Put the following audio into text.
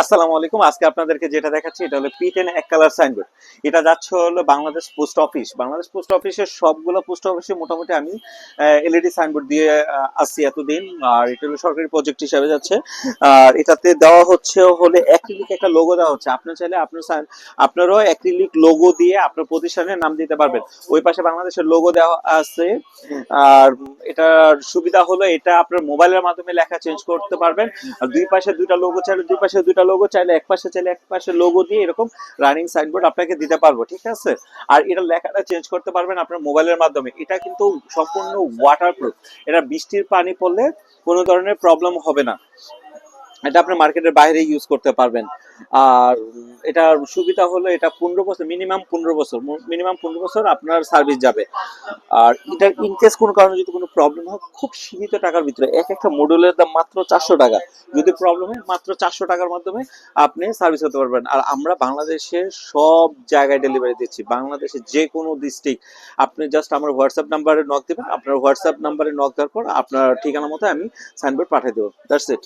আসসালামু আলাইকুম। আজকে আপনাদেরকে যেটা দেখাচ্ছি এটা হলো P10 এক কালার সাইনবোর্ড। এটা যাচ্ছে হলো Bangladesh post office. Bangladesh post অফিসের সবগুলো পোস্ট অফিসে মোটামুটি আমি এলইডি সাইনবোর্ড দিয়ে আসছি এতদিন। আর এটা হলো সরকারি প্রজেক্ট হিসাবে যাচ্ছে। আর এটাতে দেওয়া হচ্ছে হলে অ্যাক্রিলিক একটা লোগো দেওয়া হচ্ছে। আপনি চাইলে আপনারও অ্যাক্রিলিক লোগো দিয়ে আপনার প্রতিষ্ঠানের নাম দিতে পারবেন। ওই পাশে বাংলাদেশের লোগো দেওয়া আছে। আর এটার সুবিধা হলো এটা আপনার মোবাইলের মাধ্যমে লেখা চেঞ্জ করতে পারবেন। আর দুই পাশে দুইটা লোগো চাইলে দুই পাশে দুইটা লোগো, চাইলে এক পাশে চাইলে এক পাশে লোগো দিয়ে এরকম রানিং সাইনবোর্ড আপনাকে দিতে পারবো, ঠিক আছে। আর এটা লেখাটা চেঞ্জ করতে পারবেন আপনার মোবাইলের মাধ্যমে। এটা কিন্তু সম্পূর্ণ ওয়াটারপ্রুফ। এটা বৃষ্টির পানি পড়লে কোনো ধরনের প্রবলেম হবে না। এটা আপনি মার্কেটের বাইরে ইউজ করতে পারবেন। আর এটার সুবিধা হলো এটা 15 বছর, মিনিমাম 15 বছর আপনার সার্ভিস যাবে। আর এটা ইনকেস কোনো কারণে যদি কোনো প্রবলেম হয়, খুব সীমিত টাকার ভিতরে এক একটা মডেলের দাম মাত্র 400 টাকা। যদি প্রবলেম হয় মাত্র 400 টাকার মাধ্যমে আপনি সার্ভিস করতে পারবেন। আর আমরা বাংলাদেশের সব জায়গায় ডেলিভারি দিচ্ছি, বাংলাদেশের যে কোনো ডিস্ট্রিক্ট। আপনি জাস্ট আমার হোয়াটসঅ্যাপ নাম্বারে নক দেবেন, আপনার হোয়াটসঅ্যাপ নাম্বারে নক দেওয়ার পর আপনার ঠিকানা মতো আমি সাইনবোর্ড পাঠিয়ে দেবো। That's it.